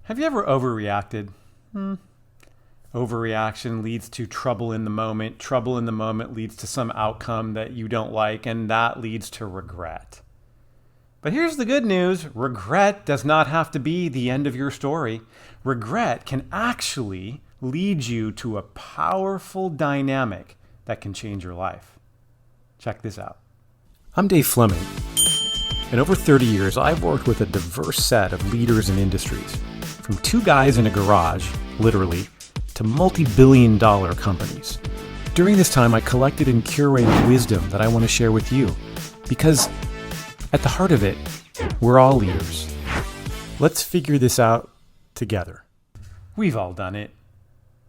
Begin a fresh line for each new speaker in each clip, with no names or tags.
Have you ever overreacted? Overreaction leads to trouble in the moment. Trouble in the moment leads to some outcome that you don't like, and that leads to regret. But here's the good news. Regret does not have to be the end of your story. Regret can actually lead you to a powerful dynamic that can change your life. Check this out. I'm Dave Fleming. In over 30 years, I've worked with a diverse set of leaders and industries, from two guys in a garage, literally, to multi-billion-dollar companies. During this time, I collected and curated wisdom that I want to share with you, because at the heart of it, we're all leaders. Let's figure this out together. We've all done it.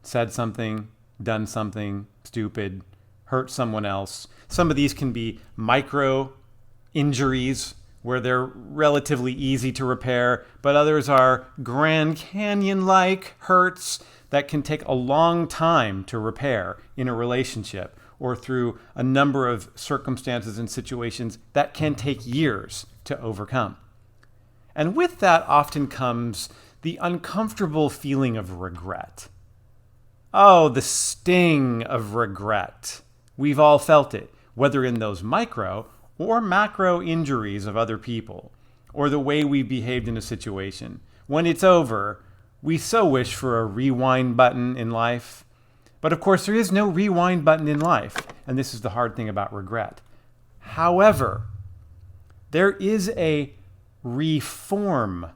Said something, done something stupid, hurt someone else. Some of these can be micro injuries where they're relatively easy to repair, but others are Grand Canyon-like hurts that can take a long time to repair in a relationship or through a number of circumstances and situations that can take years to overcome. And with that often comes the uncomfortable feeling of regret. Oh, the sting of regret. We've all felt it, whether in those micro or macro injuries of other people, or the way we behaved in a situation. When it's over, we so wish for a rewind button in life. But of course, there is no rewind button in life, and this is the hard thing about regret. However, there is a reform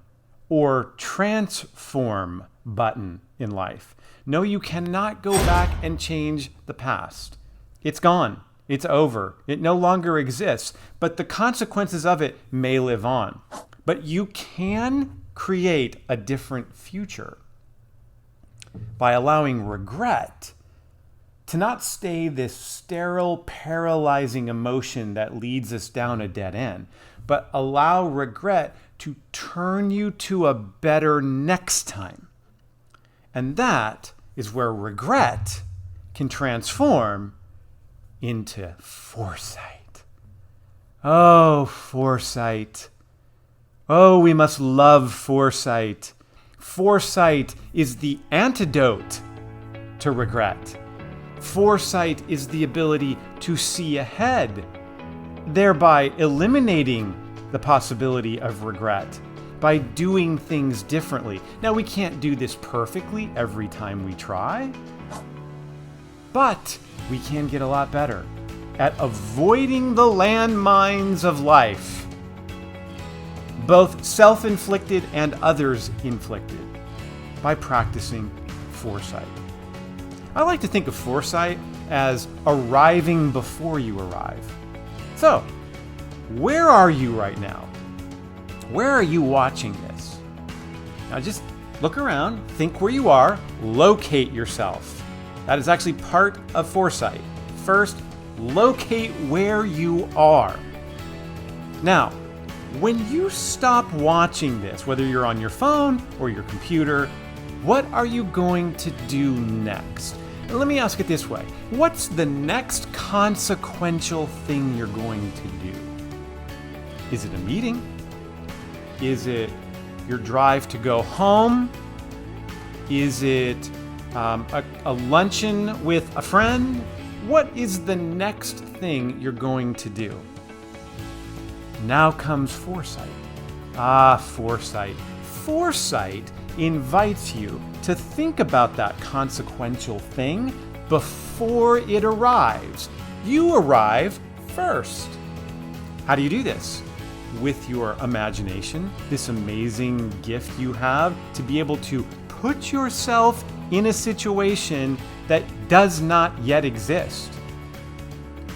or transform button in life. No, you cannot go back and change the past. It's gone. It's over. It no longer exists, but the consequences of it may live on. But you can create a different future by allowing regret to not stay this sterile, paralyzing emotion that leads us down a dead end, but allow regret to turn you to a better next time. And that is where regret can transform into foresight. Oh, foresight. Oh, we must love foresight. Foresight is the antidote to regret. Foresight is the ability to see ahead, thereby eliminating the possibility of regret by doing things differently. Now, we can't do this perfectly every time we try, but we can get a lot better at avoiding the landmines of life, both self-inflicted and others inflicted, by practicing foresight. I like to think of foresight as arriving before you arrive. So, where are you right now? Where are you watching this? Now just look around, think where you are, locate yourself. That is actually part of foresight. First, locate where you are. Now, when you stop watching this, whether you're on your phone or your computer, what are you going to do next? And let me ask it this way. What's the next consequential thing you're going to do? Is it a meeting? Is it your drive to go home? Is it a luncheon with a friend? What is the next thing you're going to do? Now comes foresight. Foresight. Foresight invites you to think about that consequential thing before it arrives. You arrive first. How do you do this? With your imagination, this amazing gift you have to be able to put yourself in a situation that does not yet exist.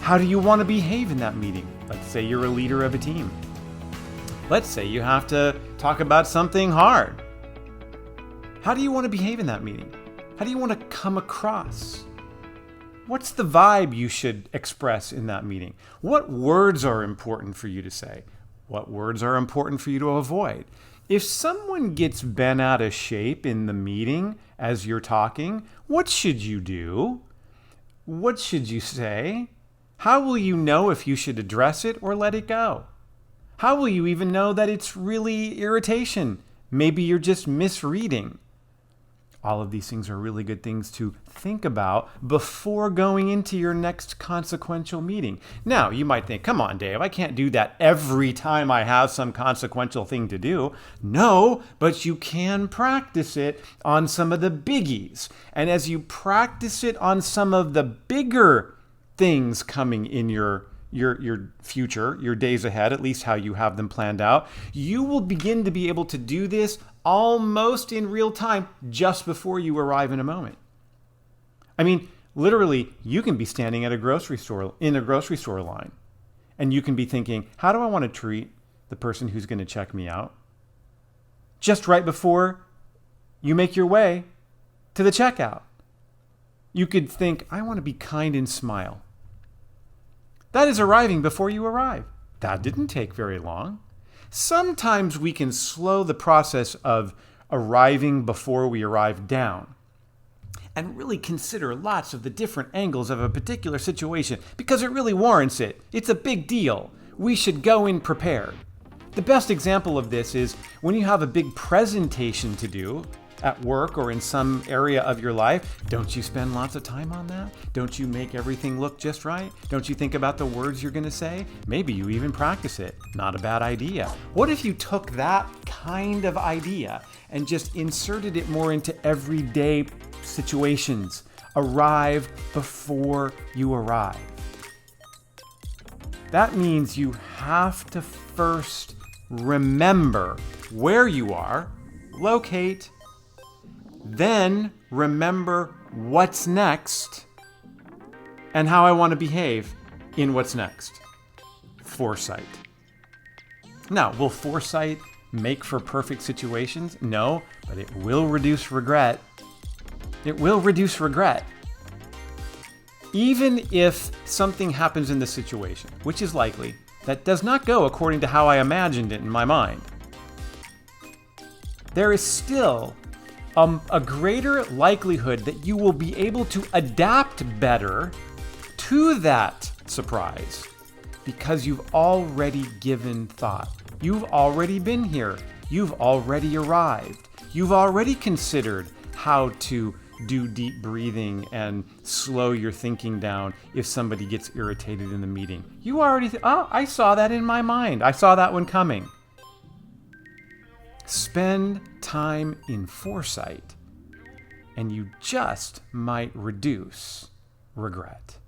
How do you want to behave in that meeting? Let's say you're a leader of a team. Let's say you have to talk about something hard. How do you want to behave in that meeting? How do you want to come across? What's the vibe you should express in that meeting? What words are important for you to say? What words are important for you to avoid? If someone gets bent out of shape in the meeting as you're talking, what should you do? What should you say? How will you know if you should address it or let it go? How will you even know that it's really irritation Maybe you're just misreading. All of these things are really good things to think about before going into your next consequential meeting. Now, you might think, come on, Dave, I can't do that every time I have some consequential thing to do. No, but you can practice it on some of the biggies. And as you practice it on some of the bigger things coming in your future, your days ahead, at least how you have them planned out, you will begin to be able to do this almost in real time just before you arrive in a moment. I mean, literally, you can be standing at a grocery store, in a grocery store line, and you can be thinking, how do I want to treat the person who's going to check me out? Just right before you make your way to the checkout. You could think, I want to be kind and smile. That is arriving before you arrive. That didn't take very long. Sometimes we can slow the process of arriving before we arrive down and really consider lots of the different angles of a particular situation because it really warrants it. It's a big deal. We should go in prepared. The best example of this is when you have a big presentation to do at work or in some area of your life. Don't you spend lots of time on that? Don't you make everything look just right? Don't you think about the words you're going to say? Maybe you even practice it. Not a bad idea. What if you took that kind of idea and just inserted it more into everyday situations? Arrive before you arrive. That means you have to first remember where you are, locate, then remember what's next and how I want to behave in what's next. Foresight. Now, will foresight make for perfect situations? No, but it will reduce regret. It will reduce regret. Even if something happens in the situation, which is likely, that does not go according to how I imagined it in my mind, there is still a greater likelihood that you will be able to adapt better to that surprise because you've already given thought. You've already been here. You've already arrived. You've already considered how to do deep breathing and slow your thinking down if somebody gets irritated in the meeting. You already I saw that in my mind. I saw that one coming. Spend time in foresight, and you just might reduce regret.